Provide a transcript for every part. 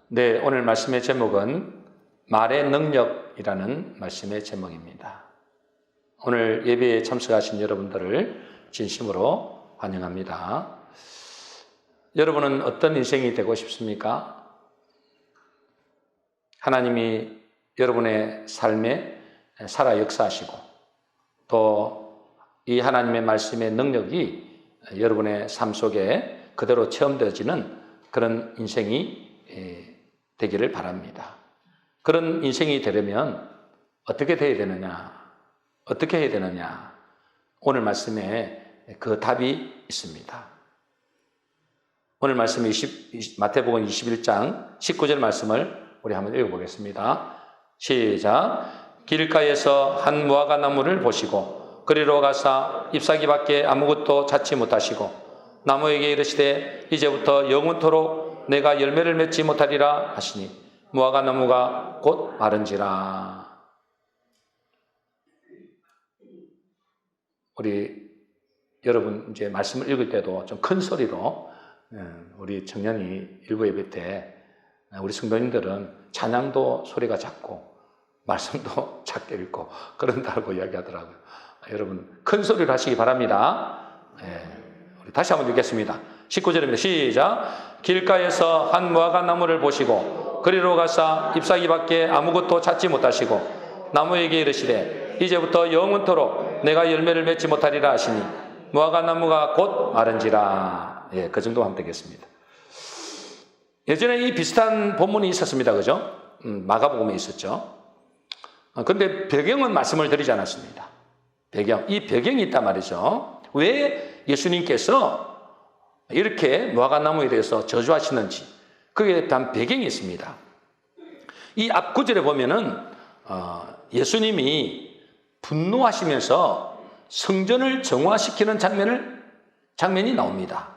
네, 오늘 말씀의 제목은 말의 능력이라는 말씀의 제목입니다. 오늘 예배에 참석하신 여러분들을 진심으로 환영합니다. 여러분은 어떤 인생이 되고 싶습니까? 하나님이 여러분의 삶에 살아 역사하시고 또 이 하나님의 말씀의 능력이 여러분의 삶 속에 그대로 체험되어지는 그런 인생이 되기를 바랍니다. 그런 인생이 되려면 어떻게 돼야 되느냐? 어떻게 해야 되느냐? 오늘 말씀에 그 답이 있습니다. 오늘 말씀 마태복음 21장 19절 말씀을 우리 한번 읽어보겠습니다. 시작. 길가에서 한 무화과 나무를 보시고 그리로 가사 잎사귀 밖에 아무것도 찾지 못하시고 나무에게 이르시되 이제부터 영원토록 내가 열매를 맺지 못하리라 하시니 무화과 나무가 곧 마른지라. 우리 여러분 이제 말씀을 읽을 때도 좀 큰 소리로 우리 청년이 일부 예배 때 우리 성도님들은 찬양도 소리가 작고 말씀도 작게 읽고 그런다고 이야기하더라고요. 여러분 큰 소리를 하시기 바랍니다. 우리 다시 한번 읽겠습니다. 19절입니다. 시작. 길가에서 한 무화과 나무를 보시고 그리로 가사 잎사귀 밖에 아무것도 찾지 못하시고 나무에게 이르시되 이제부터 영원토록 내가 열매를 맺지 못하리라 하시니 무화과 나무가 곧 마른지라. 그 정도 하면 되겠습니다. 예전에 이 비슷한 본문이 있었습니다. 그죠? 마가복음에 있었죠. 그런데 배경은 말씀을 드리지 않았습니다. 이 배경이 있단 말이죠. 왜 예수님께서 이렇게 무화과나무에 대해서 저주하시는지 그에 대한 배경이 있습니다. 이 앞 구절에 보면은 예수님이 분노하시면서 성전을 정화시키는 장면이 나옵니다.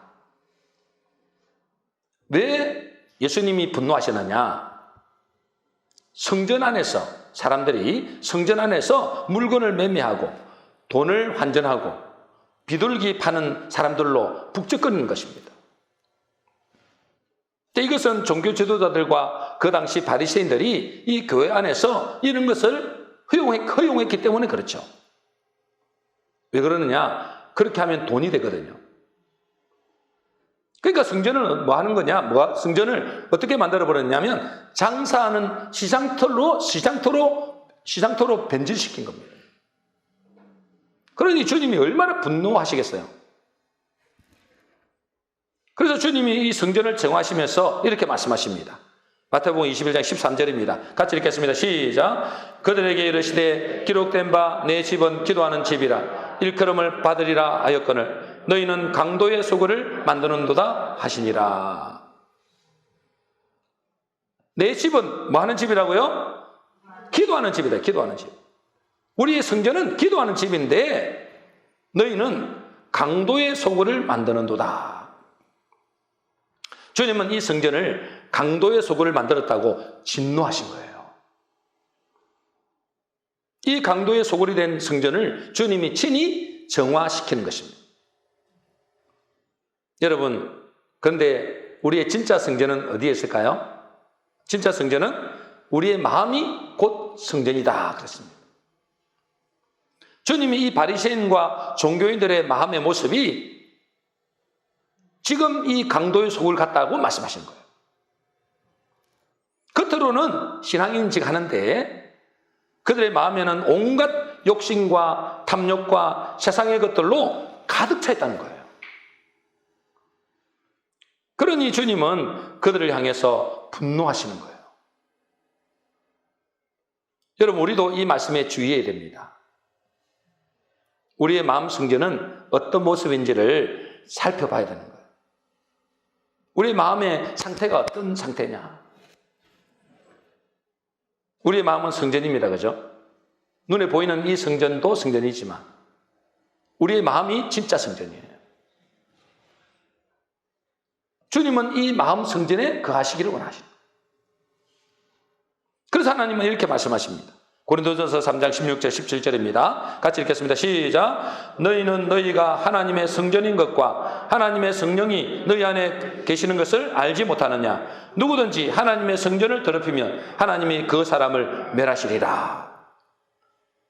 왜 예수님이 분노하시느냐? 성전 안에서 사람들이 성전 안에서 물건을 매매하고 돈을 환전하고 비둘기 파는 사람들로 북적거리는 것입니다. 이것은 종교 지도자들과 그 당시 바리새인들이 이 교회 안에서 이런 것을 허용했기 때문에 그렇죠. 왜 그러느냐? 그렇게 하면 돈이 되거든요. 그러니까 성전은 뭐 하는 거냐? 성전을 어떻게 만들어버렸냐면 장사하는 시장터로 변질시킨 겁니다. 그러니 주님이 얼마나 분노하시겠어요? 그래서 주님이 이 성전을 정하시면서 이렇게 말씀하십니다. 마태복음 21장 13절입니다. 같이 읽겠습니다. 시작. 그들에게 이르시되 기록된 바 내 집은 기도하는 집이라 일컬음을 받으리라 하였거늘 너희는 강도의 소굴을 만드는도다 하시니라. 내 집은 뭐 하는 집이라고요? 기도하는 집이다. 기도하는 집. 우리의 성전은 기도하는 집인데 너희는 강도의 소굴을 만드는도다. 주님은 이 성전을 강도의 소굴을 만들었다고 진노하신 거예요. 이 강도의 소굴이 된 성전을 주님이 친히 정화시키는 것입니다. 여러분, 그런데 우리의 진짜 성전은 어디에 있을까요? 진짜 성전은 우리의 마음이 곧 성전이다 그랬습니다. 주님이 이 바리새인과 종교인들의 마음의 모습이 지금 이 강도의 속을 같다고 말씀하시는 거예요. 겉으로는 신앙인직 하는데 그들의 마음에는 온갖 욕심과 탐욕과 세상의 것들로 가득 차 있다는 거예요. 그러니 주님은 그들을 향해서 분노하시는 거예요. 여러분, 우리도 이 말씀에 주의해야 됩니다. 우리의 마음 성전은 어떤 모습인지를 살펴봐야 되는 거예요. 우리 마음의 상태가 어떤 상태냐? 우리의 마음은 성전입니다. 그죠? 눈에 보이는 이 성전도 성전이지만 우리의 마음이 진짜 성전이에요. 주님은 이 마음 성전에 거하시기를 원하십니다. 그래서 하나님은 이렇게 말씀하십니다. 고린도전서 3장 16절 17절입니다. 같이 읽겠습니다. 시작. 너희는 너희가 하나님의 성전인 것과 하나님의 성령이 너희 안에 계시는 것을 알지 못하느냐. 누구든지 하나님의 성전을 더럽히면 하나님이 그 사람을 멸하시리라.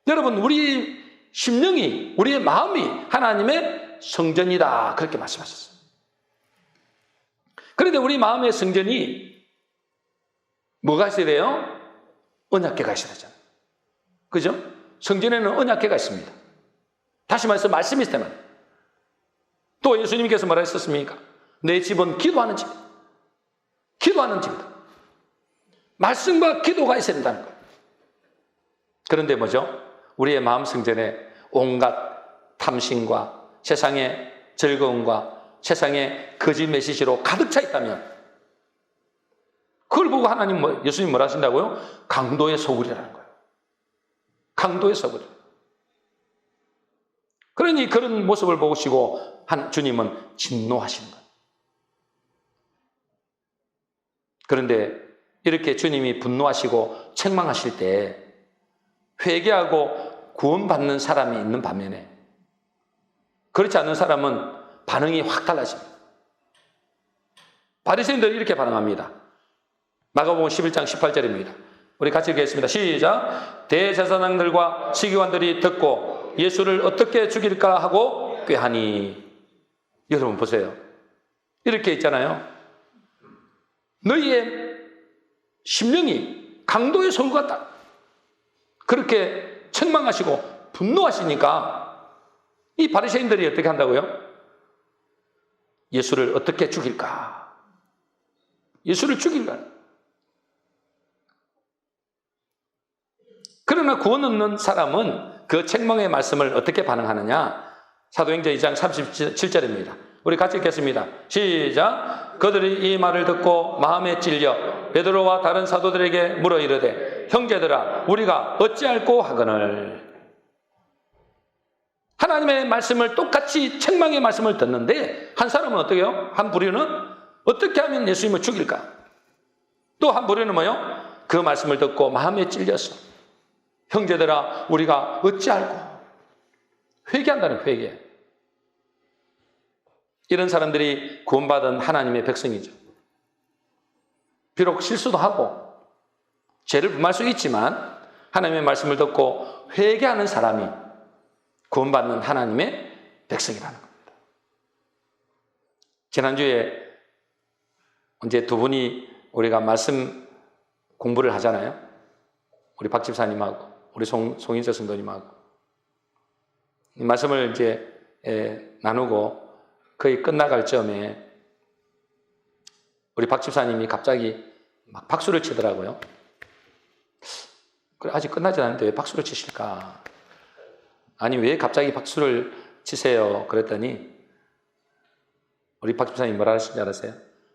여러분, 우리 심령이, 우리의 마음이 하나님의 성전이다, 그렇게 말씀하셨어요. 그런데 우리 마음의 성전이 뭐가 있어야 돼요? 언약궤가 있어야 되잖아요. 그죠? 성전에는 언약궤가 있습니다. 다시 말해서 말씀이 있을 때만. 또 예수님께서 뭐라 했었습니까? 내 집은 기도하는 집. 기도하는 집이다. 말씀과 기도가 있어야 된다는 거예요. 그런데 뭐죠? 우리의 마음 성전에 온갖 탐심과 세상의 즐거움과 세상의 거짓 메시지로 가득 차 있다면 그걸 보고 예수님 뭐라 하신다고요? 강도의 소굴이라는 거예요. 강도의 소굴. 그러니 그런 모습을 보시고 주님은 진노하시는 거예요. 그런데 이렇게 주님이 분노하시고 책망하실 때 회개하고 구원받는 사람이 있는 반면에 그렇지 않는 사람은 반응이 확 달라집니다. 바리새인들이 이렇게 반응합니다. 마가복음 11장 18절입니다. 우리 같이 읽겠습니다. 시작. 대제사장들과 시기관들이 듣고 예수를 어떻게 죽일까 하고 꾀하니. 여러분 보세요. 이렇게 있잖아요. 너희의 심령이 강도의 소굴 같다. 그렇게 책망하시고 분노하시니까 이 바리새인들이 어떻게 한다고요? 예수를 어떻게 죽일까? 예수를 죽일까? 그러나 구원 얻는 사람은 그 책망의 말씀을 어떻게 반응하느냐? 사도행전 2장 37절입니다. 우리 같이 읽겠습니다. 시작. 그들이 이 말을 듣고 마음에 찔려 베드로와 다른 사도들에게 물어 이르되 형제들아 우리가 어찌할꼬 하거늘. 하나님의 말씀을 똑같이 책망의 말씀을 듣는데 한 사람은 어떻게 해요? 한 부류는 어떻게 하면 예수님을 죽일까? 또 한 부류는 뭐요? 그 말씀을 듣고 마음에 찔려서 형제들아 우리가 어찌할꼬. 회개한다는 회개. 이런 사람들이 구원받은 하나님의 백성이죠. 비록 실수도 하고 죄를 범할 수 있지만 하나님의 말씀을 듣고 회개하는 사람이 구원받는 하나님의 백성이라는 겁니다. 지난주에 이제 두 분이 우리가 말씀 공부를 하잖아요. 우리 박 집사님하고 우리 송인서 성도님하고 이 말씀을 이제 나누고 거의 끝나갈 점에 우리 박 집사님이 갑자기 막 박수를 치더라고요. 그래, 아직 끝나지 않았는데 왜 박수를 치실까? 아니 왜 갑자기 박수를 치세요? 그랬더니 우리 박 집사님이 뭐라 하시는지 알았어요?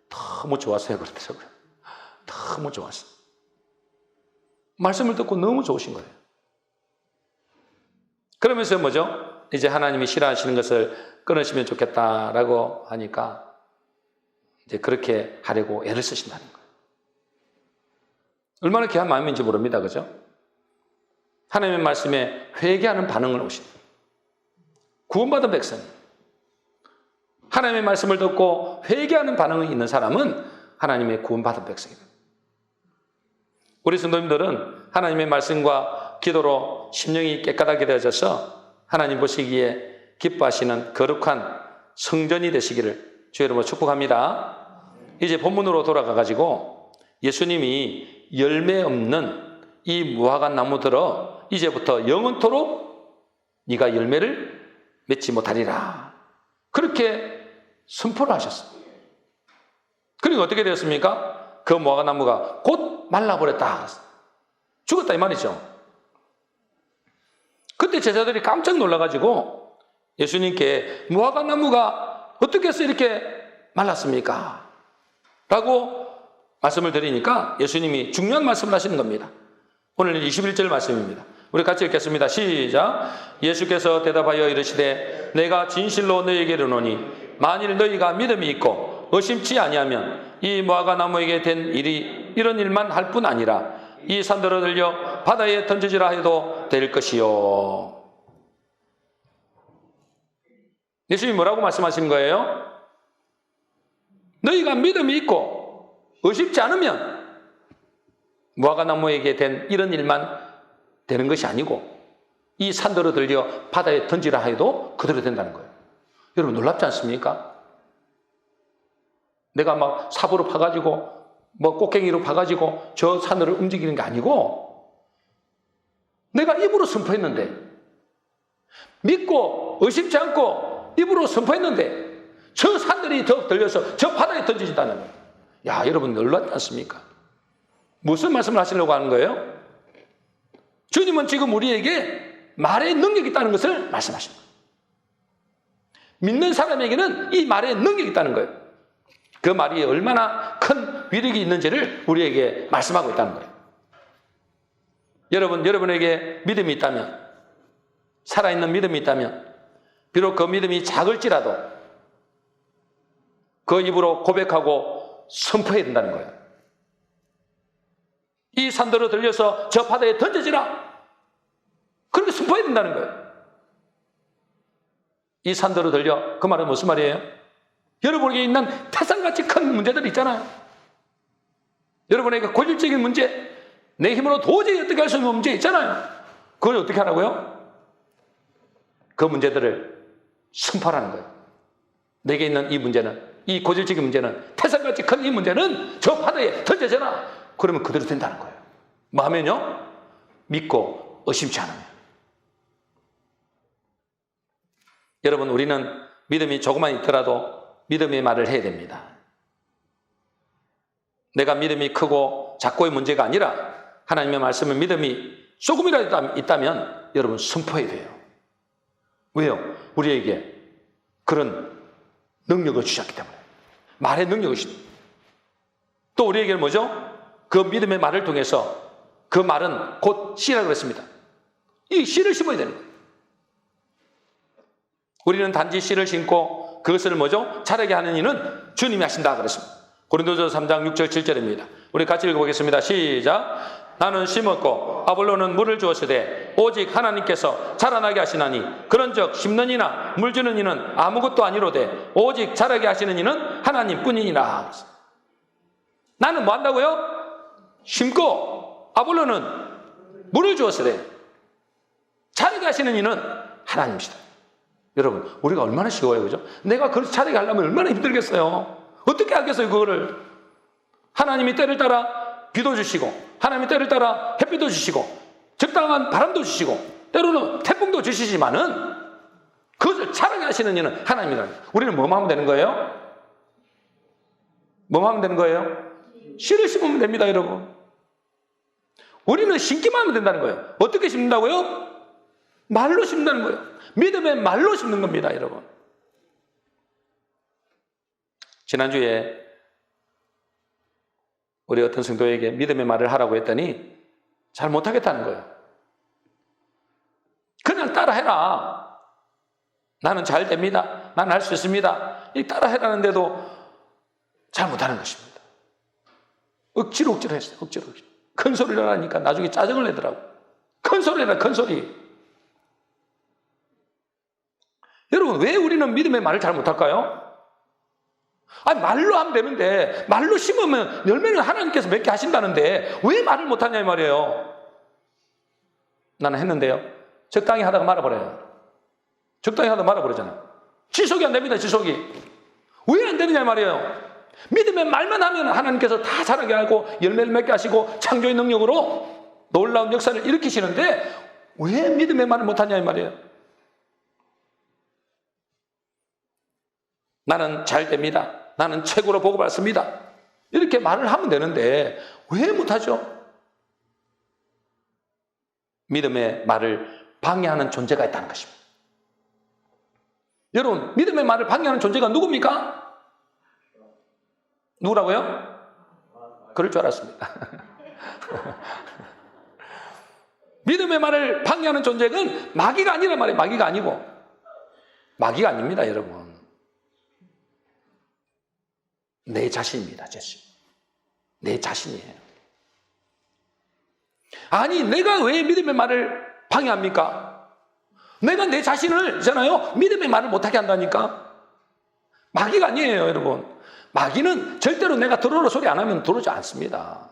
너무 좋았어요 그러더라고요. 너무 좋았어요. 말씀을 듣고 너무 좋으신 거예요. 그러면서 뭐죠? 이제 하나님이 싫어하시는 것을 끊으시면 좋겠다라고 하니까 이제 그렇게 하려고 애를 쓰신다는 거예요. 얼마나 귀한 마음인지 모릅니다. 그죠? 하나님의 말씀에 회개하는 반응을 오신 구원받은 백성. 하나님의 말씀을 듣고 회개하는 반응이 있는 사람은 하나님의 구원받은 백성입니다. 우리 성도님들은 하나님의 말씀과 기도로 심령이 깨끗하게 되어져서 하나님 보시기에 기뻐하시는 거룩한 성전이 되시기를 주 여러분 축복합니다. 이제 본문으로 돌아가가지고 예수님이 열매 없는 이 무화과 나무 들어 이제부터 영원토록 네가 열매를 맺지 못하리라. 그렇게 선포를 하셨어요. 그러니까 어떻게 되었습니까? 그 무화과 나무가 곧 말라버렸다. 죽었다 이 말이죠. 그때 제자들이 깜짝 놀라가지고 예수님께 무화과 나무가 어떻게 해서 이렇게 말랐습니까? 라고 말씀을 드리니까 예수님이 중요한 말씀을 하시는 겁니다. 오늘 21절 말씀입니다. 우리 같이 읽겠습니다. 시작. 예수께서 대답하여 이르시되 내가 진실로 너희에게 이르노니 만일 너희가 믿음이 있고 의심치 아니하면 이 무화과 나무에게 된 일이 이런 일만 할 뿐 아니라 이 산들을 들려 바다에 던지지라 해도 될 것이요. 예수님이 뭐라고 말씀하신 거예요? 너희가 믿음이 있고 의심치 않으면 무화과나무에게 된 이런 일만 되는 것이 아니고 이 산들을 들려 바다에 던지라 해도 그대로 된다는 거예요. 여러분 놀랍지 않습니까? 내가 막 삽으로 파가지고 뭐 꽃갱이로 파가지고 저 산들을 움직이는 게 아니고 내가 입으로 선포했는데 믿고 의심치 않고 입으로 선포했는데 저 산들이 더 들려서 저 바다에 던지진다는 거예요. 야, 여러분 놀랍지 않습니까? 무슨 말씀을 하시려고 하는 거예요? 주님은 지금 우리에게 말의 능력이 있다는 것을 말씀하십니다. 믿는 사람에게는 이 말의 능력이 있다는 거예요. 그 말이 얼마나 큰 위력이 있는지를 우리에게 말씀하고 있다는 거예요. 여러분에게 믿음이 있다면, 살아있는 믿음이 있다면, 비록 그 믿음이 작을지라도 그 입으로 고백하고 선포해야 된다는 거예요. 이 산들을 들려서 저 바다에 던져지라. 그렇게 선포해야 된다는 거예요. 이 산들을 들려. 그 말은 무슨 말이에요? 여러분에게 있는 태산같이 큰 문제들 있잖아요. 여러분에게 고질적인 문제, 내 힘으로 도저히 어떻게 할 수 없는 문제 있잖아요. 그걸 어떻게 하라고요? 그 문제들을 선포하라는 거예요. 내게 있는 이 문제는, 이 고질적인 문제는, 태산같이 큰 이 문제는 저 바다에 던져져라. 그러면 그대로 된다는 거예요. 뭐 하면요? 믿고 의심치 않으면. 여러분, 우리는 믿음이 조금만 있더라도 믿음의 말을 해야 됩니다. 내가 믿음이 크고 작고의 문제가 아니라 하나님의 말씀을 믿음이 조금이라도 있다면 여러분 선포해야 돼요. 왜요? 우리에게 그런 능력을 주셨기 때문에. 말의 능력을 주셨기 때문에. 또 우리에게는 뭐죠? 그 믿음의 말을 통해서 그 말은 곧 씨라고 그랬습니다. 이 씨를 심어야 되는 거예요. 우리는 단지 씨를 심고 그것을 뭐죠? 자라게 하는 이는 주님이 하신다 그랬습니다. 고린도서 3장 6절 7절입니다. 우리 같이 읽어보겠습니다. 시작. 나는 심었고 아볼로는 물을 주었으되 오직 하나님께서 자라나게 하시나니 그런즉 심는 이나 물 주는 이는 아무것도 아니로되 오직 자라게 하시는 이는 하나님뿐이니라. 나는 뭐 한다고요? 심고 아볼로는 물을 주었으되 자라게 하시는 이는 하나님이시다. 여러분, 우리가 얼마나 쉬워요, 그죠? 내가 그걸 자라게 하려면 얼마나 힘들겠어요. 어떻게 하겠어요, 그거를. 하나님이 때를 따라 비도 주시고 하나님이 때를 따라 햇빛도 주시고 적당한 바람도 주시고 때로는 태풍도 주시지만은 그것을 자라게 하시는 이는 하나님이라는 거예요. 우리는 뭐만 하면 되는 거예요? 뭐만 하면 되는 거예요? 씨를 심으면 됩니다, 여러분. 우리는 심기만 하면 된다는 거예요. 어떻게 심는다고요? 말로 심는다는 거예요. 믿음의 말로 심는 겁니다, 여러분. 지난주에 우리 어떤 성도에게 믿음의 말을 하라고 했더니 잘 못하겠다는 거예요. 그냥 따라해라. 나는 잘 됩니다. 나는 할 수 있습니다. 이 따라해라는데도 잘 못하는 것입니다. 억지로 했어요. 억지로. 큰 소리를 하니까 나중에 짜증을 내더라고. 큰 소리라, 큰 소리. 여러분, 왜 우리는 믿음의 말을 잘 못할까요? 아니, 말로 하면 되는데, 말로 심으면 열매는 하나님께서 맺게 하신다는데, 왜 말을 못하냐, 이 말이에요. 나는 했는데요. 적당히 하다가 말아버려요. 적당히 하다가 말아버리잖아요. 지속이 안 됩니다, 지속이. 왜 안 되느냐, 이 말이에요. 믿음의 말만 하면 하나님께서 다 자라게 하고, 열매를 맺게 하시고, 창조의 능력으로 놀라운 역사를 일으키시는데, 왜 믿음의 말을 못하냐, 이 말이에요. 나는 잘 됩니다. 나는 최고로 보고받습니다. 이렇게 말을 하면 되는데 왜 못하죠? 믿음의 말을 방해하는 존재가 있다는 것입니다. 여러분, 믿음의 말을 방해하는 존재가 누굽니까? 누구라고요? 그럴 줄 알았습니다. 믿음의 말을 방해하는 존재가 마귀가 아니란 말이에요. 마귀가 아니고. 마귀가 아닙니다, 여러분. 내 자신입니다, 자신. 내 자신이에요. 아니, 내가 왜 믿음의 말을 방해합니까? 내가 내 자신을 있잖아요, 믿음의 말을 못하게 한다니까. 마귀가 아니에요, 여러분. 마귀는 절대로 내가 들어오라 소리 안 하면 들어오지 않습니다.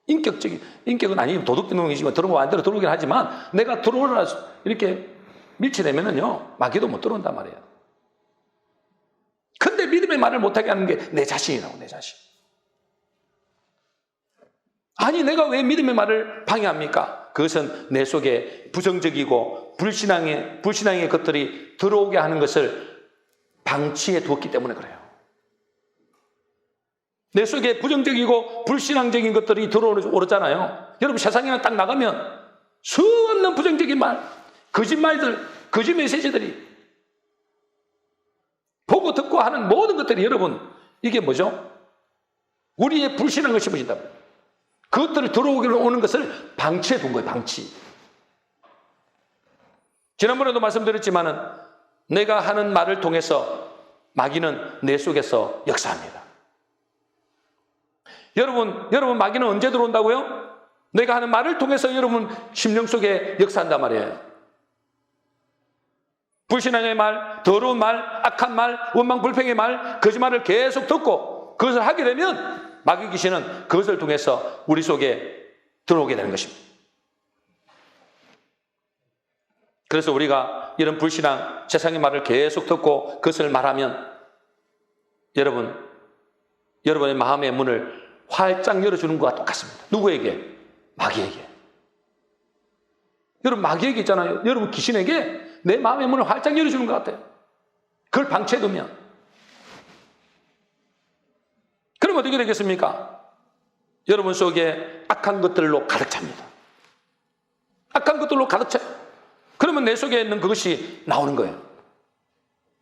인격은 아니면 도덕성이지만 들어오면 안 들어오긴 하지만, 내가 들어오라 이렇게 밀치내면은요, 마귀도 못 들어온단 말이에요. 근데 믿음의 말을 못하게 하는 게 내 자신이라고, 내 자신. 아니, 내가 왜 믿음의 말을 방해합니까? 그것은 내 속에 부정적이고 불신앙의 것들이 들어오게 하는 것을 방치해 두었기 때문에 그래요. 내 속에 부정적이고 불신앙적인 것들이 들어오잖아요. 여러분, 세상에 딱 나가면 수없는 부정적인 말, 거짓말들, 거짓 메시지들이 보고 듣고 하는 모든 것들이, 여러분, 이게 뭐죠? 우리의 불신앙을 심어진다. 그것들을 들어오게 오는 것을 방치해 둔 거예요, 방치. 지난번에도 말씀드렸지만은, 내가 하는 말을 통해서 마귀는 내 속에서 역사합니다. 여러분 마귀는 언제 들어온다고요? 내가 하는 말을 통해서 여러분 심령 속에 역사한단 말이에요. 불신앙의 말, 더러운 말, 악한 말, 원망불평의 말, 거짓말을 계속 듣고 그것을 하게 되면 마귀 귀신은 그것을 통해서 우리 속에 들어오게 되는 것입니다. 그래서 우리가 이런 불신앙, 세상의 말을 계속 듣고 그것을 말하면 여러분의 마음의 문을 활짝 열어주는 것과 똑같습니다. 누구에게? 마귀에게. 여러분, 마귀에게 있잖아요. 여러분, 귀신에게 내 마음의 문을 활짝 열어주는 것 같아요. 그걸 방치해두면. 그럼 어떻게 되겠습니까? 여러분 속에 악한 것들로 가득 찹니다. 악한 것들로 가득 차요. 그러면 내 속에 있는 그것이 나오는 거예요.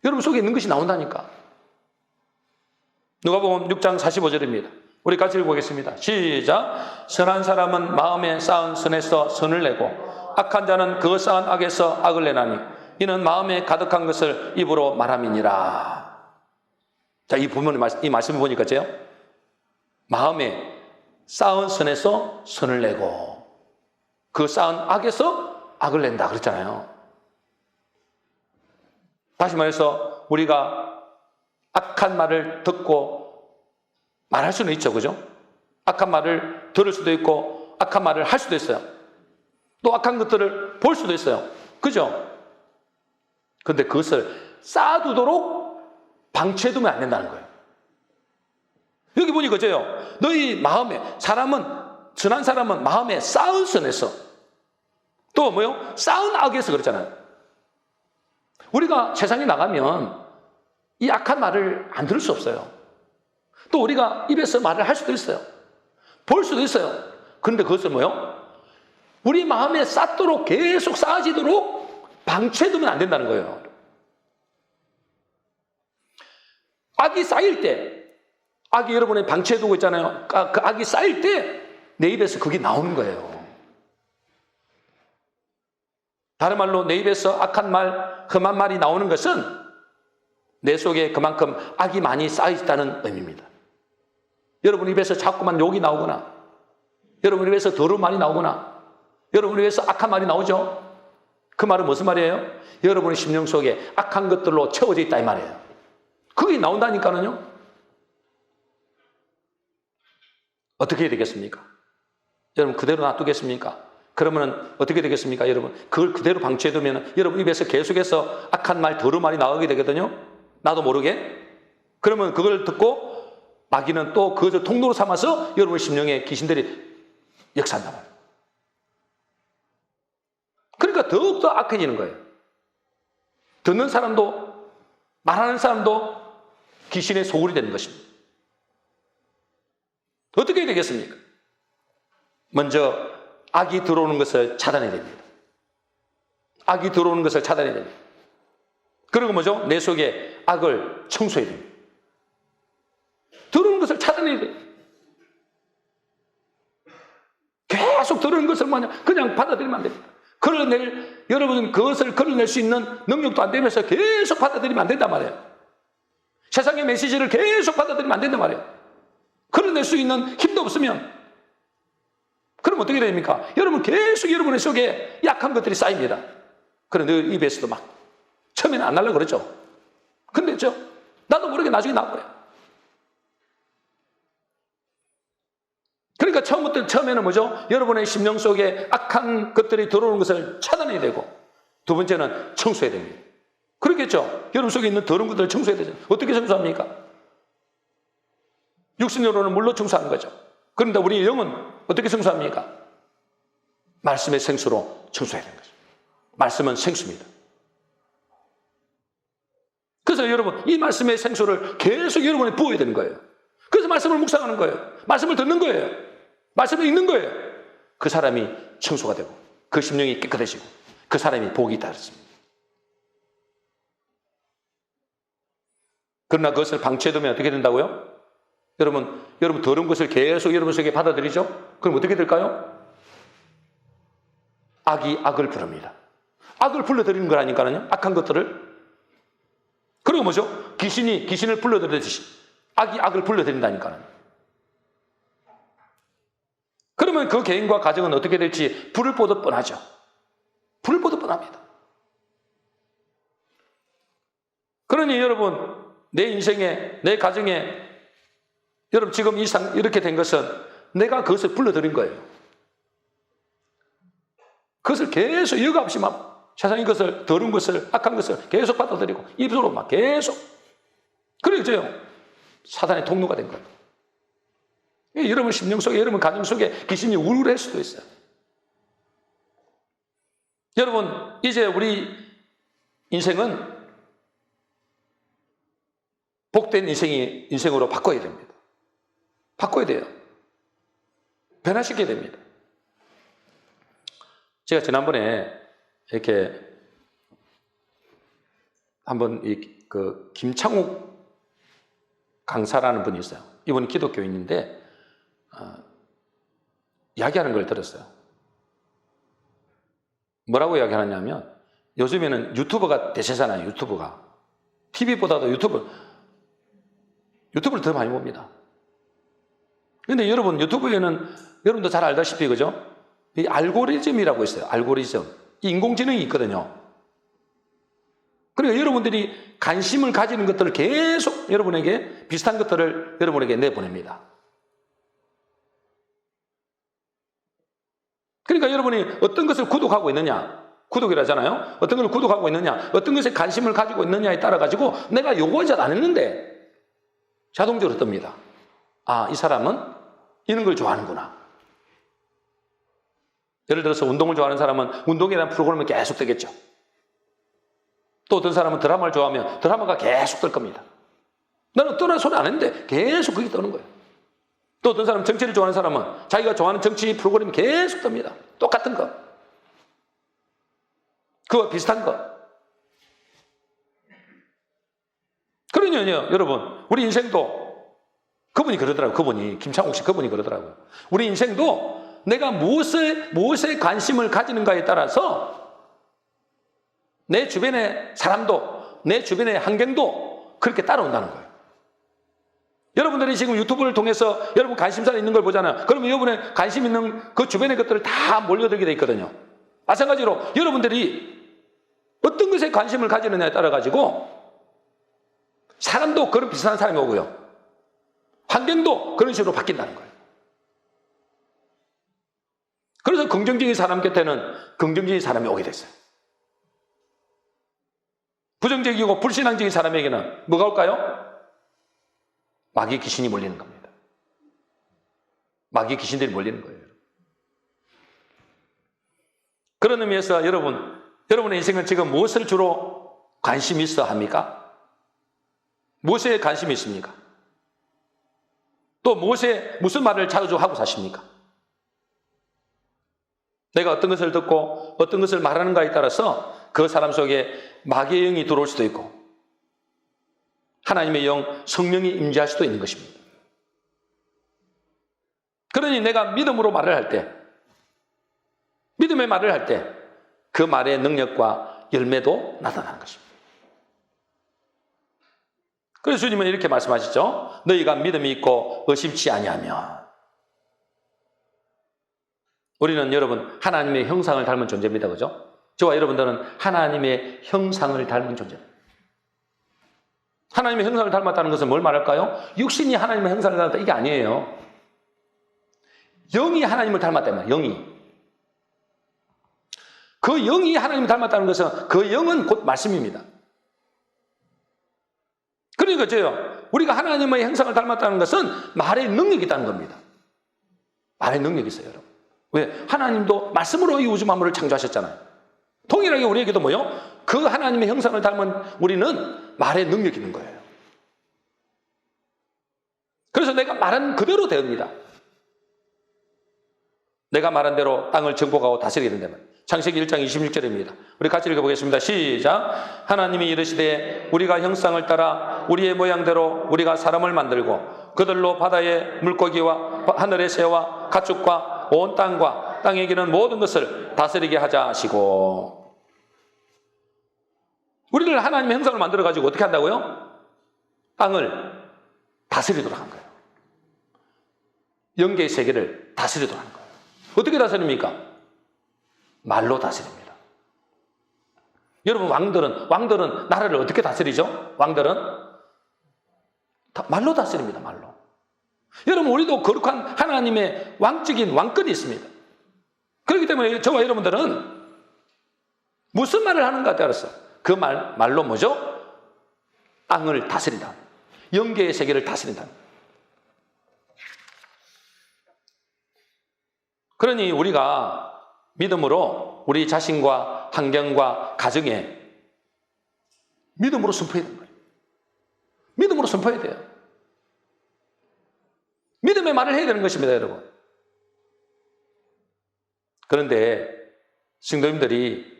여러분 속에 있는 것이 나온다니까. 누가복음 6장 45절입니다. 우리 같이 읽어보겠습니다. 시작. 선한 사람은 마음에 쌓은 선에서 선을 내고 악한 자는 그 쌓은 악에서 악을 내나니 이는 마음에 가득한 것을 입으로 말함이니라. 자, 이 말씀을 보니까 제요, 마음에 쌓은 선에서 선을 내고 그 쌓은 악에서 악을 낸다 그랬잖아요. 다시 말해서 우리가 악한 말을 듣고 말할 수는 있죠, 그죠? 악한 말을 들을 수도 있고 악한 말을 할 수도 있어요. 또 악한 것들을 볼 수도 있어요, 그죠? 근데 그것을 쌓아두도록 방치해두면 안 된다는 거예요. 여기 보니 그죠요, 너희 마음에, 선한 사람은 마음에 쌓은 선에서, 또 뭐요? 쌓은 악에서 그랬잖아요. 우리가 세상에 나가면 이 악한 말을 안 들을 수 없어요. 또 우리가 입에서 말을 할 수도 있어요. 볼 수도 있어요. 그런데 그것을 뭐요? 우리 마음에 쌓도록, 계속 쌓아지도록 방치해두면 안 된다는 거예요. 악이 쌓일 때, 악이 여러분의 방치해두고 있잖아요. 그 악이 쌓일 때 내 입에서 그게 나오는 거예요. 다른 말로 내 입에서 악한 말, 험한 말이 나오는 것은 내 속에 그만큼 악이 많이 쌓여있다는 의미입니다. 여러분 입에서 자꾸만 욕이 나오거나, 여러분 입에서 더러운 말이 나오거나, 여러분 입에서 악한 말이 나오죠? 그 말은 무슨 말이에요? 여러분의 심령 속에 악한 것들로 채워져 있다 이 말이에요. 그게 나온다니까는요. 어떻게 되겠습니까? 여러분 그대로 놔두겠습니까? 그러면 어떻게 되겠습니까? 여러분 그걸 그대로 방치해두면 여러분 입에서 계속해서 악한 말, 더러운 말이 나오게 되거든요. 나도 모르게. 그러면 그걸 듣고 마귀는 또 그것을 통로로 삼아서 여러분의 심령에 귀신들이 역사한단 말이에요. 그러니까 더욱더 악해지는 거예요. 듣는 사람도, 말하는 사람도 귀신의 소굴이 되는 것입니다. 어떻게 해야 되겠습니까? 먼저 악이 들어오는 것을 차단해야 됩니다. 악이 들어오는 것을 차단해야 됩니다. 그리고 뭐죠? 내 속에 악을 청소해야 됩니다. 들어오는 것을 차단해야 돼요. 계속 들어오는 것을 그냥 받아들이면 안 됩니다. 여러분 그것을 걸어낼 수 있는 능력도 안 되면서 계속 받아들이면 안 된단 말이에요. 세상의 메시지를 계속 받아들이면 안 된단 말이에요. 걸어낼 수 있는 힘도 없으면. 그럼 어떻게 됩니까? 여러분 계속 여러분의 속에 약한 것들이 쌓입니다. 그런데 너 입에서도 막 처음에는 안 나려고 그러죠. 근데 나도 모르게 나중에 나와버려요. 그러니까 처음에는 뭐죠? 여러분의 심령 속에 악한 것들이 들어오는 것을 차단해야 되고, 두 번째는 청소해야 됩니다. 그렇겠죠? 여러분 속에 있는 더러운 것들을 청소해야 되죠. 어떻게 청소합니까? 육신으로는 물로 청소하는 거죠. 그런데 우리 영은 어떻게 청소합니까? 말씀의 생수로 청소해야 되는 거죠. 말씀은 생수입니다. 그래서 여러분, 이 말씀의 생수를 계속 여러분에 부어야 되는 거예요. 그래서 말씀을 묵상하는 거예요. 말씀을 듣는 거예요. 말씀을 읽는 거예요. 그 사람이 청소가 되고, 그 심령이 깨끗해지고, 그 사람이 복이 있다 그랬습니다. 그러나 그것을 방치해두면 어떻게 된다고요? 여러분 더러운 것을 계속 여러분 속에 받아들이죠? 그럼 어떻게 될까요? 악이 악을 부릅니다. 악을 불러들이는 거라니까요. 악한 것들을. 그리고 뭐죠? 귀신이 귀신을 불러들이듯이 악이 악을 불러들인다니까요. 그러면 그 개인과 가정은 어떻게 될지 불을 보듯 뻔하죠. 불을 보듯 뻔합니다. 그러니 여러분, 내 인생에, 내 가정에, 여러분 지금 이렇게 된 것은 내가 그것을 불러들인 거예요. 그것을 계속 여과 없이 막 세상의 것을, 더러운 것을, 악한 것을 계속 받아들이고 입으로 막 계속. 그래서 사단의 통로가 된 거예요. 여러분 심령 속에, 여러분 가정 속에 귀신이 우울할 수도 있어요. 여러분, 이제 우리 인생은 복된 인생으로 바꿔야 됩니다. 바꿔야 돼요. 변화시켜야 됩니다. 제가 지난번에 이렇게 한번 김창욱 강사라는 분이 있어요. 이분은 기독교인인데 이야기하는 걸 들었어요. 뭐라고 이야기하냐면, 요즘에는 유튜버가 대세잖아요. 유튜버가. TV보다도 유튜브를 더 많이 봅니다. 그런데 여러분, 유튜브에는 여러분도 잘 알다시피, 그죠? 이 알고리즘이라고 있어요. 알고리즘. 이 인공지능이 있거든요. 그러니까 여러분들이 관심을 가지는 것들을 계속 여러분에게 비슷한 것들을 여러분에게 내보냅니다. 그러니까 여러분이 어떤 것을 구독하고 있느냐, 구독이라잖아요. 어떤 것을 구독하고 있느냐, 어떤 것에 관심을 가지고 있느냐에 따라 가지고 내가 요거 잘 안 했는데 자동적으로 뜹니다. 아, 이 사람은 이런 걸 좋아하는구나. 예를 들어서 운동을 좋아하는 사람은 운동에 대한 프로그램이 계속 뜨겠죠. 또 어떤 사람은 드라마를 좋아하면 드라마가 계속 뜰 겁니다. 나는 떠난 소리 안 했는데 계속 그게 뜨는 거예요. 또 어떤 사람은 정치를 좋아하는 사람은 자기가 좋아하는 정치 프로그램이 계속 뜹니다. 똑같은 거. 그와 비슷한 거. 그러니요, 여러분, 우리 인생도 그분이 그러더라고요. 그분이, 김창욱 씨 그분이 그러더라고요. 우리 인생도 내가 무엇에 관심을 가지는가에 따라서 내 주변의 사람도, 내 주변의 환경도 그렇게 따라온다는 거예요. 여러분들이 지금 유튜브를 통해서 여러분 관심사가 있는 걸 보잖아요. 그러면 여러분의 관심 있는 그 주변의 것들을 다 몰려들게 돼 있거든요. 마찬가지로 여러분들이 어떤 것에 관심을 가지느냐에 따라 가지고 사람도 그런 비슷한 사람이 오고요. 환경도 그런 식으로 바뀐다는 거예요. 그래서 긍정적인 사람 곁에는 긍정적인 사람이 오게 됐어요. 부정적이고 불신앙적인 사람에게는 뭐가 올까요? 마귀 귀신이 몰리는 겁니다. 마귀 귀신들이 몰리는 거예요. 그런 의미에서 여러분의 인생은 지금 무엇을 주로 관심이 있어 합니까? 무엇에 관심이 있습니까? 또 무슨 말을 자주 하고 사십니까? 내가 어떤 것을 듣고 어떤 것을 말하는가에 따라서 그 사람 속에 마귀의 영이 들어올 수도 있고 하나님의 영, 성령이 임재할 수도 있는 것입니다. 그러니 내가 믿음으로 말을 할 때, 믿음의 말을 할 때 그 말의 능력과 열매도 나타나는 것입니다. 그래서 주님은 이렇게 말씀하시죠. 너희가 믿음이 있고 의심치 아니하면. 우리는 여러분 하나님의 형상을 닮은 존재입니다. 그죠? 저와 여러분들은 하나님의 형상을 닮은 존재입니다. 하나님의 형상을 닮았다는 것은 뭘 말할까요? 육신이 하나님의 형상을 닮았다 이게 아니에요. 영이 하나님을 닮았다면 영이. 그 영이 하나님을 닮았다는 것은 그 영은 곧 말씀입니다. 그러니까 우리가 하나님의 형상을 닮았다는 것은 말의 능력이 있다는 겁니다. 말의 능력이 있어요, 여러분. 왜? 하나님도 말씀으로 이 우주 만물을 창조하셨잖아요. 동일하게 우리에게도 뭐요? 그 하나님의 형상을 닮은 우리는 말의 능력이 있는 거예요. 그래서 내가 말한 그대로 됩니다. 내가 말한 대로 땅을 정복하고 다스리게 된다면. 창세기 1장 26절입니다. 우리 같이 읽어보겠습니다. 시작. 하나님이 이르시되 우리가 형상을 따라 우리의 모양대로 우리가 사람을 만들고 그들로 바다의 물고기와 하늘의 새와 가축과 온 땅과 땅에 기는 모든 것을 다스리게 하자 하시고. 우리를 하나님의 형상을 만들어가지고 어떻게 한다고요? 땅을 다스리도록 한 거예요. 영계의 세계를 다스리도록 한 거예요. 어떻게 다스립니까? 말로 다스립니다. 여러분 왕들은 나라를 어떻게 다스리죠? 왕들은 말로 다스립니다. 말로. 여러분 우리도 거룩한 하나님의 왕적인 왕권이 있습니다. 그렇기 때문에 저와 여러분들은 무슨 말을 하는가 따라서 그 말로 뭐죠? 땅을 다스린다. 영계의 세계를 다스린다. 그러니 우리가 믿음으로 우리 자신과 환경과 가정에 믿음으로 선포해야 되는 거예요. 믿음으로 선포해야 돼요. 믿음의 말을 해야 되는 것입니다, 여러분. 그런데 성도님들이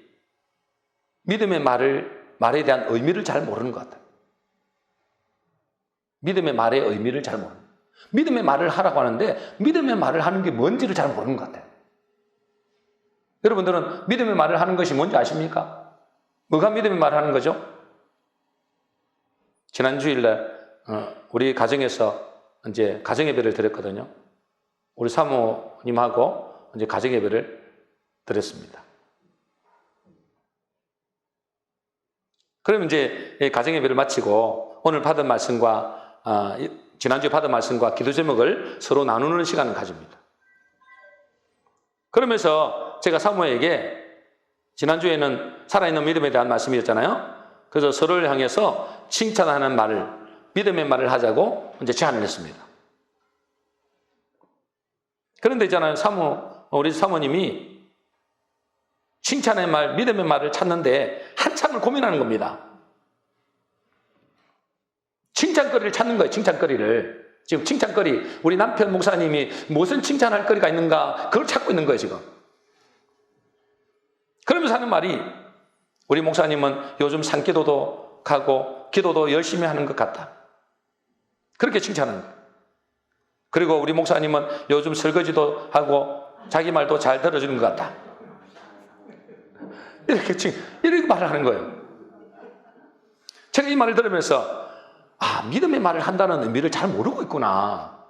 믿음의 말에 대한 의미를 잘 모르는 것 같아요. 믿음의 말의 의미를 잘 모르는 거예요. 믿음의 말을 하라고 하는데 믿음의 말을 하는 게 뭔지를 잘 모르는 것 같아요. 여러분들은 믿음의 말을 하는 것이 뭔지 아십니까? 뭐가 믿음의 말을 하는 거죠? 지난 주일날 우리 가정에서 이제 가정예배를 드렸거든요. 우리 사모님하고 이제 가정예배를 드렸습니다. 그러면 이제 가정예배를 마치고 오늘 받은 말씀과 지난주에 받은 말씀과 기도 제목을 서로 나누는 시간을 가집니다. 그러면서 제가 사모에게 지난주에는 살아있는 믿음에 대한 말씀이었잖아요. 그래서 서로를 향해서 칭찬하는 말을, 믿음의 말을 하자고 이제 제안을 했습니다. 그런데 있잖아요. 우리 사모님이 칭찬의 말, 믿음의 말을 찾는데 한참을 고민하는 겁니다. 칭찬거리를 찾는 거예요. 칭찬거리를. 지금 칭찬거리, 우리 남편 목사님이 무슨 칭찬할 거리가 있는가 그걸 찾고 있는 거예요, 지금. 그러면서 하는 말이 우리 목사님은 요즘 산기도도 가고 기도도 열심히 하는 것 같다. 그렇게 칭찬하는 거예요. 그리고 우리 목사님은 요즘 설거지도 하고 자기 말도 잘 들어주는 것 같다. 이렇게 말을 하는 거예요. 제가 이 말을 들으면서 믿음의 말을 한다는 의미를 잘 모르고 있구나.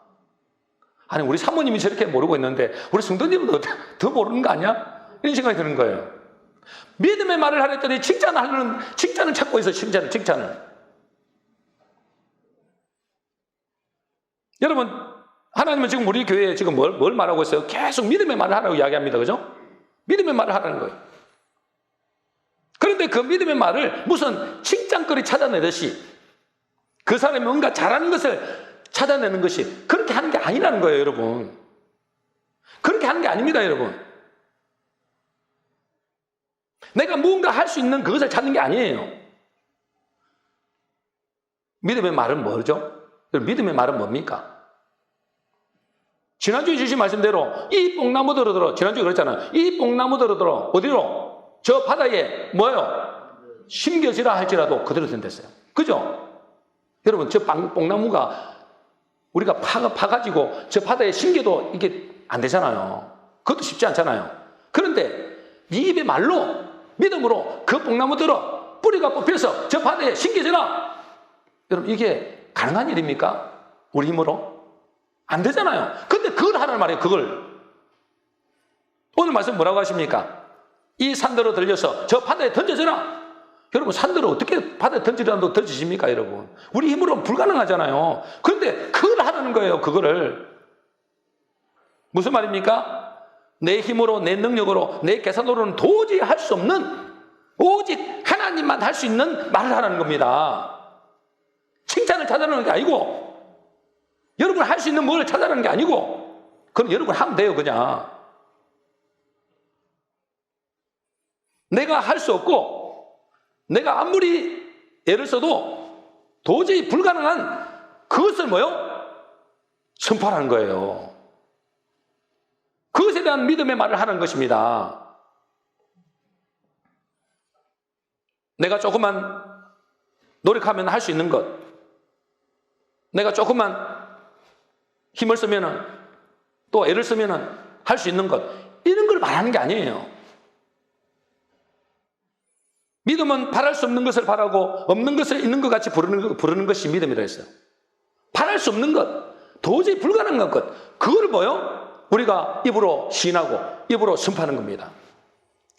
아니 우리 사모님이 저렇게 모르고 있는데 우리 성도님은 더 모르는 거 아니야? 이런 생각이 드는 거예요. 믿음의 말을 하랬더니 칭찬을 찾고 있어요. 칭찬을. 여러분 하나님은 지금 우리 교회에 지금 뭘 말하고 있어요? 계속 믿음의 말을 하라고 이야기합니다. 그죠? 믿음의 말을 하라는 거예요. 그런데 그 믿음의 말을 무슨 칭찬거리 찾아내듯이 그 사람이 뭔가 잘하는 것을 찾아내는 것이 그렇게 하는 게 아니라는 거예요, 여러분. 그렇게 하는 게 아닙니다, 여러분. 내가 무언가 할 수 있는 그것을 찾는 게 아니에요. 믿음의 말은 뭐죠? 믿음의 말은 뭡니까? 지난주에 주신 말씀대로 이 뽕나무들을 들어, 지난주에 그랬잖아요. 이 뽕나무들을 들어 어디로? 저 바다에 뭐예요? 심겨지라 할지라도 그대로 된댔어요. 그죠? 여러분 저 뽕나무가 우리가 파가지고 저 바다에 심겨도 이게 안 되잖아요. 그것도 쉽지 않잖아요. 그런데 네 입의 말로 믿음으로 그 뽕나무 들어 뿌리가 뽑혀서 저 바다에 심겨지라. 여러분 이게 가능한 일입니까? 우리 힘으로? 안 되잖아요. 근데 그걸 하라는 말이에요. 그걸. 오늘 말씀 뭐라고 하십니까? 이 산더러 들려서 저 바다에 던져져라. 여러분, 산더러 어떻게 바다에 던지라도 던지십니까, 여러분? 우리 힘으로는 불가능하잖아요. 그런데 그걸 하라는 거예요, 그거를. 무슨 말입니까? 내 힘으로, 내 능력으로, 내 계산으로는 도저히 할 수 없는, 오직 하나님만 할 수 있는 말을 하라는 겁니다. 칭찬을 찾아라는 게 아니고, 여러분 할 수 있는 뭘 찾아라는 게 아니고, 그럼 여러분 하면 돼요, 그냥. 내가 할 수 없고, 내가 아무리 애를 써도 도저히 불가능한 그것을 뭐요? 선포하는 거예요. 그것에 대한 믿음의 말을 하는 것입니다. 내가 조금만 노력하면 할 수 있는 것, 내가 조금만 힘을 쓰면은, 또 애를 쓰면은 할 수 있는 것, 이런 걸 말하는 게 아니에요. 믿음은 바랄 수 없는 것을 바라고 없는 것을 있는 것 같이 부르는 것이 믿음이라 했어요. 바랄 수 없는 것, 도저히 불가능한 것, 그걸 뭐요? 우리가 입으로 시인하고 입으로 선포하는 겁니다.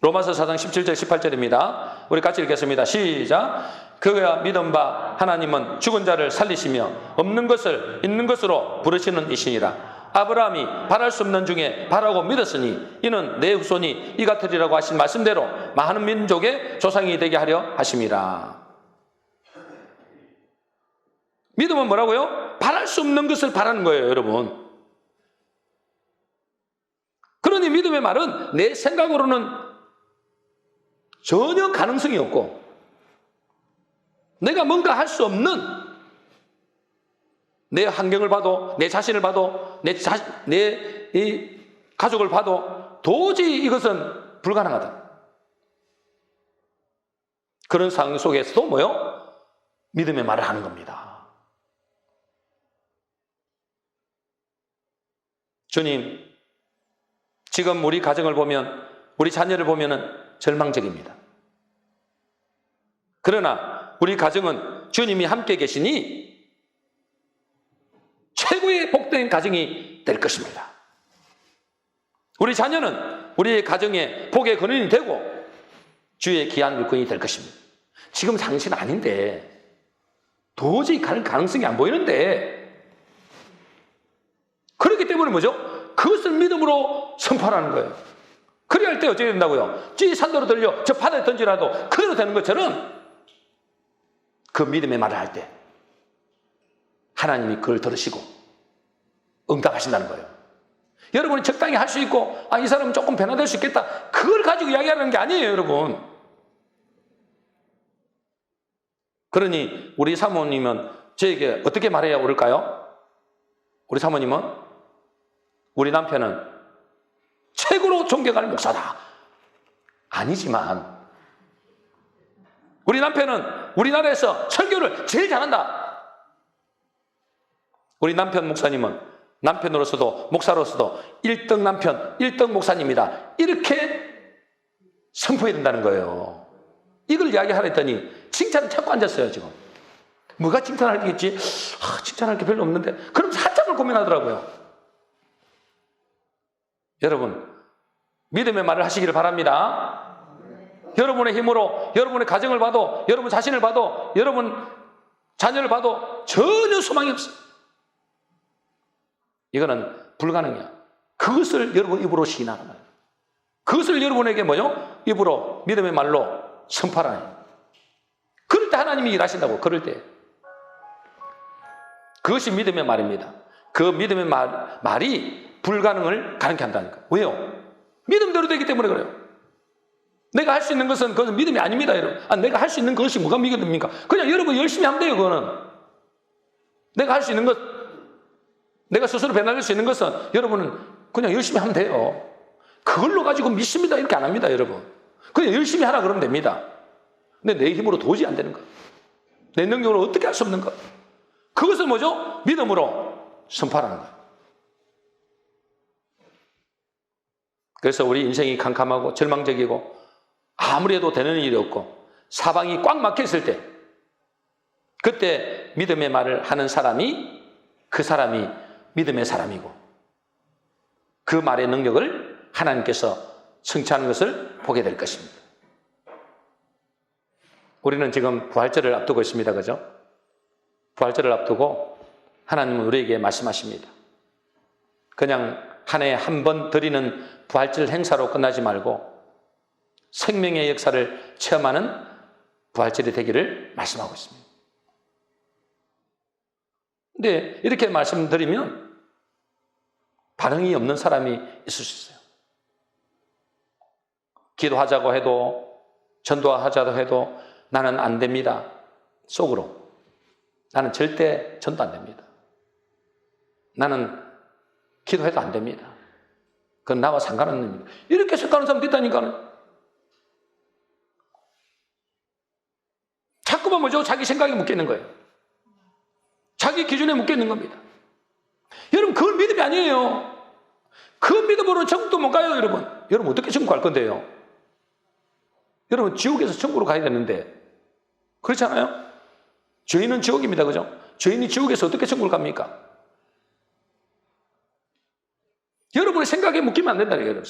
로마서 4장 17절 18절입니다. 우리 같이 읽겠습니다. 시작. 그가 믿은 바 하나님은 죽은 자를 살리시며 없는 것을 있는 것으로 부르시는 이시니라. 아브라함이 바랄 수 없는 중에 바라고 믿었으니 이는 내 후손이 이 같으리라고 하신 말씀대로 많은 민족의 조상이 되게 하려 하심이라. 믿음은 뭐라고요? 바랄 수 없는 것을 바라는 거예요, 여러분. 그러니 믿음의 말은 내 생각으로는 전혀 가능성이 없고, 내가 뭔가 할 수 없는, 내 환경을 봐도, 내 자신을 봐도, 내 가족을 봐도 도저히 이것은 불가능하다. 그런 상황 속에서도 뭐요? 믿음의 말을 하는 겁니다. 주님, 지금 우리 가정을 보면, 우리 자녀를 보면 절망적입니다. 그러나 우리 가정은 주님이 함께 계시니 최고의 복된 가정이 될 것입니다. 우리 자녀는 우리의 가정의 복의 근원이 되고 주의 귀한 일꾼이 될 것입니다. 지금 당신은 아닌데, 도저히 가는 가능성이 안 보이는데, 그렇기 때문에 뭐죠? 그것을 믿음으로 선포하라는 거예요. 그래야 할 때 어떻게 된다고요? 저 산도로 들려 저 바다에 던지라도 그대로 되는 것처럼, 그 믿음의 말을 할 때 하나님이 그걸 들으시고 응답하신다는 거예요. 여러분이 적당히 할 수 있고, 이 사람은 조금 변화될 수 있겠다, 그걸 가지고 이야기하는 게 아니에요, 여러분. 그러니 우리 사모님은 저에게 어떻게 말해야 옳을까요? 우리 사모님은, 우리 남편은 최고로 존경하는 목사다, 아니지만, 우리 남편은 우리나라에서 설교를 제일 잘한다. 우리 남편 목사님은 남편으로서도 목사로서도 1등 남편, 1등 목사님이다, 이렇게 선포해야 된다는 거예요. 이걸 이야기하라 했더니 칭찬을 찾고 앉았어요. 지금 뭐가 칭찬할 게 있지? 칭찬할 게 별로 없는데, 그럼 살짝을 고민하더라고요. 여러분, 믿음의 말을 하시기를 바랍니다. 여러분의 힘으로, 여러분의 가정을 봐도, 여러분 자신을 봐도, 여러분 자녀를 봐도 전혀 소망이 없어요. 이거는 불가능해요. 그것을 여러분 입으로 시인하는 거예요. 그것을 여러분에게 뭐요? 입으로 믿음의 말로 선포하라는. 그럴 때 하나님이 일하신다고. 그럴 때. 그것이 믿음의 말입니다. 그 믿음의 말이 불가능을 가능케 한다니까. 왜요? 믿음대로 되기 때문에 그래요. 내가 할 수 있는 것은 그것은 믿음이 아닙니다, 여러분. 내가 할 수 있는 것이 뭐가 믿음입니까? 그냥 여러분 열심히 하면 돼요, 그거는. 내가 할 수 있는 것, 내가 스스로 변화될 수 있는 것은 여러분은 그냥 열심히 하면 돼요. 그걸로 가지고 믿습니다, 이렇게 안 합니다, 여러분. 그냥 열심히 하라 그러면 됩니다. 근데 내 힘으로 도저히 안 되는 것, 내 능력으로 어떻게 할 수 없는 것, 그것을 뭐죠? 믿음으로 선포하라는 거예요. 그래서 우리 인생이 캄캄하고 절망적이고 아무리 해도 되는 일이 없고 사방이 꽉 막혀 있을 때, 그때 믿음의 말을 하는 사람이, 그 사람이 믿음의 사람이고 그 말의 능력을 하나님께서 성취하는 것을 보게 될 것입니다. 우리는 지금 부활절을 앞두고 있습니다. 그죠? 부활절을 앞두고 하나님은 우리에게 말씀하십니다. 그냥 한 해에 한 번 드리는 부활절 행사로 끝나지 말고 생명의 역사를 체험하는 부활절이 되기를 말씀하고 있습니다. 근데 이렇게 말씀드리면 반응이 없는 사람이 있을 수 있어요. 기도하자고 해도 전도하자고 해도 나는 안 됩니다. 속으로. 나는 절대 전도 안 됩니다. 나는 기도해도 안 됩니다. 그건 나와 상관없는 일입니다. 이렇게 생각하는 사람도 있다니까는. 자꾸만 뭐죠? 자기 생각에 묶여있는 거예요. 자기 기준에 묶여있는 겁니다. 여러분, 그건 믿음이 아니에요. 그 믿음으로 천국도 못 가요, 여러분. 여러분, 어떻게 천국 갈 건데요? 여러분, 지옥에서 천국으로 가야 되는데. 그렇잖아요? 죄인은 지옥입니다, 그죠? 죄인이 지옥에서 어떻게 천국을 갑니까? 여러분의 생각에 묶이면 안 된다는 거예요.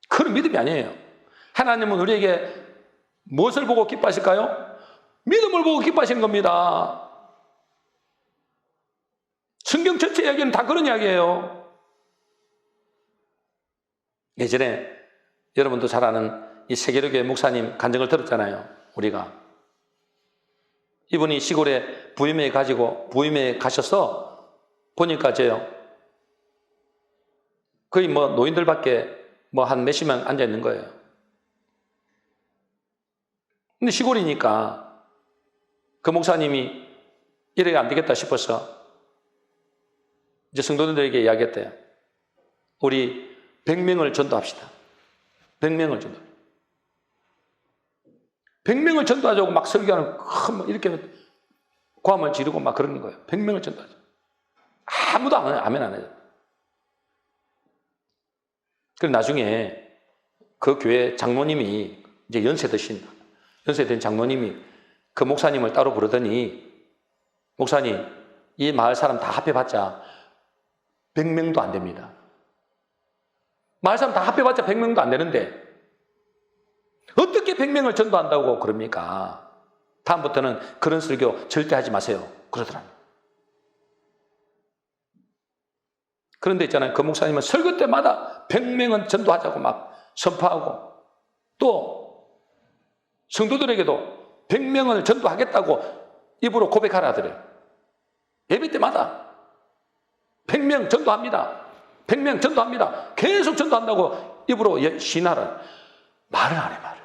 그런 믿음이 아니에요. 하나님은 우리에게 무엇을 보고 기뻐하실까요? 믿음을 보고 기뻐하시는 겁니다. 성경 전체 이야기는 다 그런 이야기예요. 예전에 여러분도 잘 아는 이 세계로교회 목사님 간증을 들었잖아요. 우리가. 이분이 시골에 부임회 가셔서 보니까 거의 노인들밖에 한 몇십 명 앉아 있는 거예요. 근데 시골이니까 그 목사님이 이래가 안 되겠다 싶어서 이제 성도들에게 이야기했대요. 우리 100명을 전도합시다. 100명을 전도. 100명을 전도하자고 막 설교하는 이렇게 고함을 지르고 막 그러는 거예요. 100명을 전도하자. 아무도 아멘 안 해요. 그럼 나중에 그 교회 장로님이 이제 연세된 장로님이 그 목사님을 따로 부르더니, 목사님, 이 마을 사람 다 합해봤자 100명도 안 됩니다. 마을 사람 다 합해봤자 100명도 안 되는데 어떻게 100명을 전도한다고 그럽니까? 다음부터는 그런 설교 절대 하지 마세요. 그러더랍니다. 그런데 있잖아요. 그 목사님은 설교 때마다 100명은 전도하자고 막 선포하고, 또 성도들에게도 100명을 전도하겠다고 입으로 고백하라 하더래요. 예배 때마다 100명 전도합니다. 100명 전도합니다. 계속 전도한다고 입으로 신하라. 말을 안 해, 말을.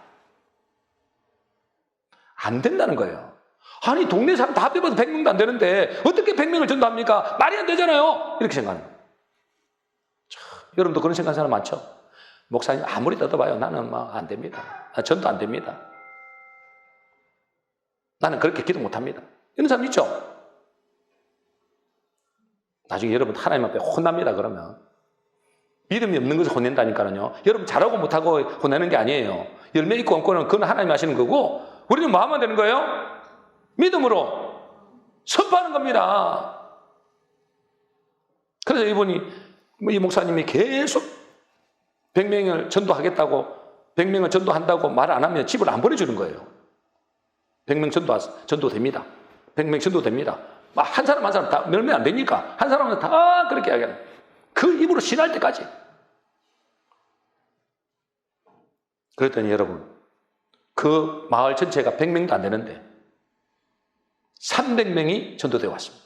안 된다는 거예요. 아니, 동네 사람 다 합해봐도 100명도 안 되는데 어떻게 100명을 전도합니까? 말이 안 되잖아요. 이렇게 생각하는 거예요. 여러분도 그런 생각하는 사람 많죠? 목사님 아무리 뜯어봐요. 나는 안 됩니다. 전도 안 됩니다. 나는 그렇게 기도 못합니다. 이런 사람 있죠? 나중에 여러분 하나님 앞에 혼납니다. 그러면 믿음이 없는 것을 혼낸다니까요. 여러분 잘하고 못하고 혼내는 게 아니에요. 열매 있고 없고는 그건 하나님 하시는 거고, 우리는 뭐 하면 되는 거예요? 믿음으로 선포하는 겁니다. 그래서 이 목사님이 계속 100명을 전도하겠다고, 100명을 전도한다고 말 안 하면 집을 안 보내주는 거예요. 100명 전도됩니다. 100명 전도됩니다. 한 사람 다 몇 명 안 되니까 한 사람은 다 그렇게 이야기하는, 그 입으로 신할 때까지. 그랬더니 여러분, 그 마을 전체가 100명도 안 되는데 300명이 전도되어 왔습니다.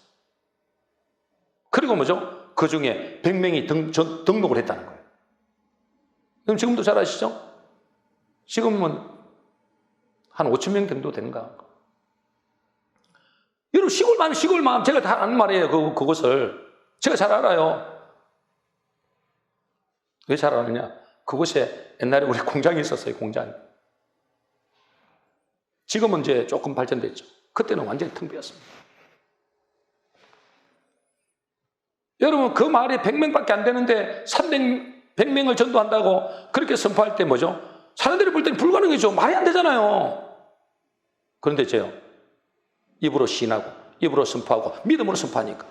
그리고 뭐죠? 그 중에 100명이 등록을 했다는 거예요. 그럼 지금도 잘 아시죠? 지금은 한 5천 명 정도 되는가? 여러분, 시골 마음 제가 다 아는 말이에요. 그곳을 제가 잘 알아요. 왜 잘 아느냐? 그곳에 옛날에 우리 공장이 있었어요. 공장이. 지금은 이제 조금 발전됐죠. 그때는 완전히 텅 비었습니다. 여러분, 그 마을에 100명밖에 안 되는데 100명을 전도한다고 그렇게 선포할 때 뭐죠? 사람들이 볼 때는 불가능이죠. 말이 안 되잖아요. 그런데 입으로 시인하고 입으로 선포하고 믿음으로 선포하니까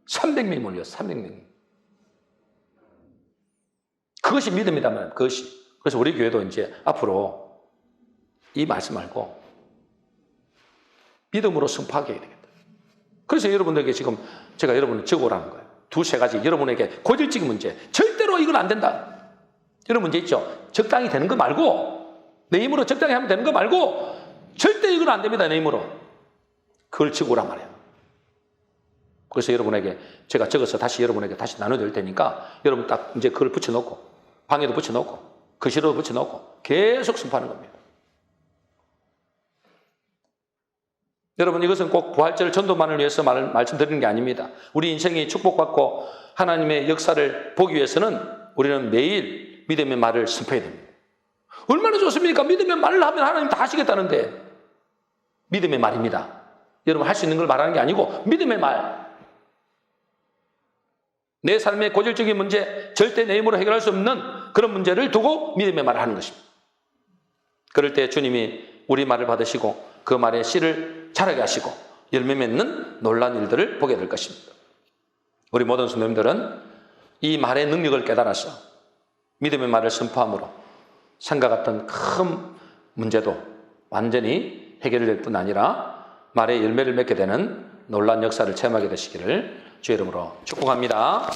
300명이 몰렸어요. 300명이. 그것이 믿음이다면 그것이. 그래서 우리 교회도 이제 앞으로 이 말씀 말고 믿음으로 승부하게 해야 되겠다. 그래서 여러분들에게 지금 제가 여러분을 적어오라는 거예요. 두세 가지 여러분에게 고질적인 문제. 절대로 이건 안 된다. 이런 문제 있죠. 적당히 되는 거 말고, 내 힘으로 적당히 하면 되는 거 말고 절대 이건 안 됩니다. 내 힘으로. 그걸 적어오란 말이에요. 그래서 여러분에게 제가 적어서 다시 여러분에게 다시 나눠드릴 테니까 여러분 딱 이제 그걸 붙여놓고, 방에도 붙여놓고 거실에도 붙여놓고 계속 선포하는 겁니다. 여러분, 이것은 꼭 부활절 전도만을 위해서 말씀드리는 게 아닙니다. 우리 인생이 축복받고 하나님의 역사를 보기 위해서는 우리는 매일 믿음의 말을 선포해야 됩니다. 얼마나 좋습니까? 믿음의 말을 하면 하나님 다 하시겠다는데. 믿음의 말입니다. 여러분, 할 수 있는 걸 말하는 게 아니고 믿음의 말. 내 삶의 고질적인 문제, 절대 내 힘으로 해결할 수 없는 그런 문제를 두고 믿음의 말을 하는 것입니다. 그럴 때 주님이 우리 말을 받으시고 그 말에 씨를 자라게 하시고 열매 맺는 놀라운 일들을 보게 될 것입니다. 우리 모든 성도님들은 이 말의 능력을 깨달아서 믿음의 말을 선포함으로 산과 같은 큰 문제도 완전히 해결될 뿐 아니라 말의 열매를 맺게 되는 놀라운 역사를 체험하게 되시기를 주의 이름으로 축복합니다.